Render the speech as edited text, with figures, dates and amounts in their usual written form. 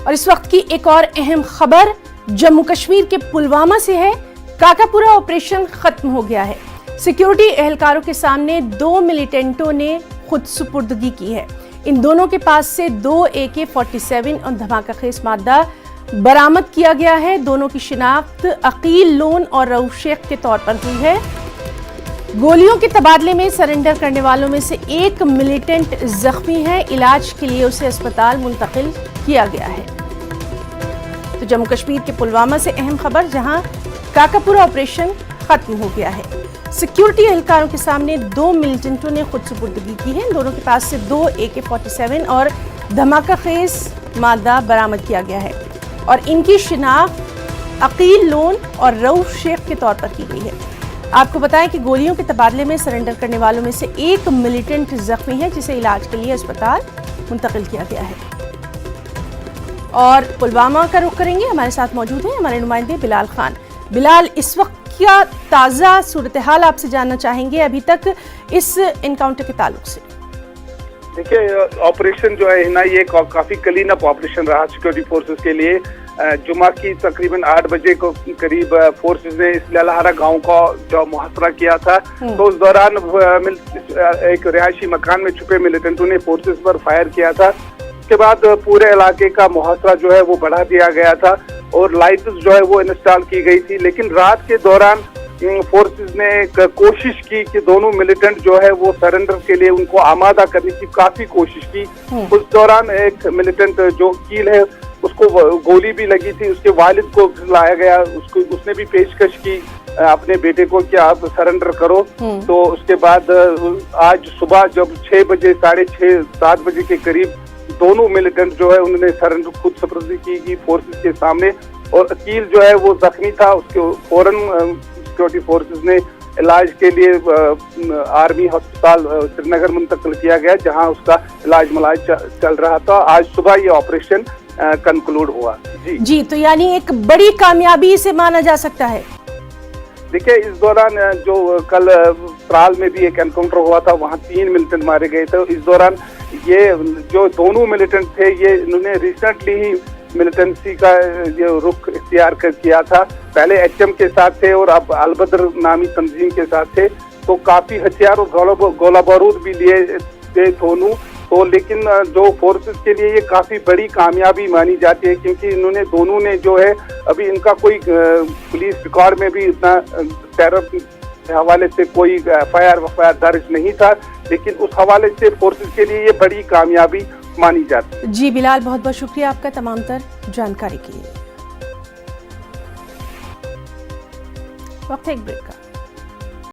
اور اس وقت کی ایک اور اہم خبر جموں کشمیر کے پلوامہ سے ہے۔ کاکاپورا آپریشن ختم ہو گیا ہے۔ سیکیورٹی اہلکاروں کے سامنے 2 ملیٹنٹوں نے خود سپردگی کی ہے۔ ان دونوں کے پاس سے 2 AK-47 اور دھماکہ خیز مادہ برآمد کیا گیا ہے۔ دونوں کی شناخت عقیل لون اور رؤوف شیخ کے طور پر ہوئی ہے۔ گولیوں کے تبادلے میں سرنڈر کرنے والوں میں سے ایک ملیٹنٹ زخمی ہے۔ علاج کے لیے اسے اسپتال منتقل کیا گیا ہے۔ تو جموں کشمیر کے پلوامہ سے اہم خبر، جہاں کاکاپورا آپریشن ختم ہو گیا ہے۔ سیکیورٹی اہلکاروں کے سامنے 2 ملیٹنٹوں نے خود سپردگی کی ہے۔ دونوں کے پاس سے 2 AK-47 اور دھماکہ خیز مادہ برآمد کیا گیا ہے اور ان کی شناخت عقیل لون اور رؤوف شیخ کے طور پر کی گئی ہے۔ آپ کو بتائیں کہ گولیوں کے تبادلے میں سرنڈر کرنے والوں میں سے ایک ملیٹنٹ زخمی ہے، جسے علاج کے لیے اسپتال منتقل کیا گیا ہے۔ اور پلوامہ کا رخ کریں گے، ہمارے ساتھ موجود ہیں ہمارے نمائندے بلال خان۔ بلال، اس وقت کیا تازہ صورتحال آپ سے جاننا چاہیں گے ابھی تک اس انکاؤنٹر کے تعلق سے؟ دیکھیے، آپریشن جو ہے نا، یہ کافی کلین اپ آپریشن رہا سیکورٹی فورسز کے لیے۔ جمعہ کی تقریباً 8 بجے کو قریب فورسز نے اس لالہارا گاؤں کا جو محاصرہ کیا تھا، تو اس دوران ایک رہائشی مکان میں چھپے ملیٹنٹوں نے فورسز پر فائر کیا تھا۔ اس کے بعد پورے علاقے کا محاصرہ جو ہے وہ بڑھا دیا گیا تھا اور لائٹس جو ہے وہ انسٹال کی گئی تھی، لیکن رات کے دوران فورسز نے کوشش کی کہ دونوں ملیٹنٹ جو ہے وہ سرنڈر کے لیے ان کو آمادہ کرنے کی کافی کوشش کی۔ اس دوران ایک ملیٹنٹ جو کیل ہے، اس کو گولی بھی لگی تھی، اس کے والد کو لایا گیا، اس نے بھی پیشکش کی اپنے بیٹے کو کہ آپ سرنڈر کرو۔ تو اس کے بعد آج صبح جب 6 بجے 6:30 7 بجے کے قریب دونوں ملیٹنٹ جو ہے انہوں نے سرنڈر خود سپردگی کی فورسز کے سامنے، اور عقیل جو ہے وہ زخمی تھا، اس کو فوراً سیکورٹی فورسز نے علاج کے لیے آرمی ہسپتال سری نگر منتقل کیا گیا، جہاں اس کا علاج چل رہا تھا۔ آج صبح یہ آپریشن کنکلوڈ ہوا۔ جی، تو یعنی ایک بڑی کامیابی سے مانا جا سکتا ہے۔ دیکھیں، اس دوران جو کل ترال میں بھی ایک انکاؤنٹر ہوا تھا، وہاں 3 ملیٹنٹ مارے گئے تھے۔ اس دوران یہ جو دونوں ملیٹنٹ تھے، یہ انہوں نے ریسنٹلی ہی ملیٹنسی کا یہ رخ اختیار کیا تھا۔ پہلے HM کے ساتھ تھے اور اب البدر نامی تنظیم کے ساتھ تھے، تو کافی ہتھیار اور گولہ بارود بھی لیے تھے دونوں۔ تو لیکن جو فورسز کے لیے یہ کافی بڑی کامیابی مانی جاتی ہے، کیونکہ دونوں نے جو ہے ابھی ان کا کوئی پولیس ریکارڈ میں بھی اتنا ٹیرر کے حوالے سے کوئی FIR درج نہیں تھا، لیکن اس حوالے سے فورسز کے لیے یہ بڑی کامیابی مانی جاتی ہے۔ جی بلال، بہت بہت شکریہ آپ کا تمام تر جانکاری کے لیے۔ وقت ایک بریک کا۔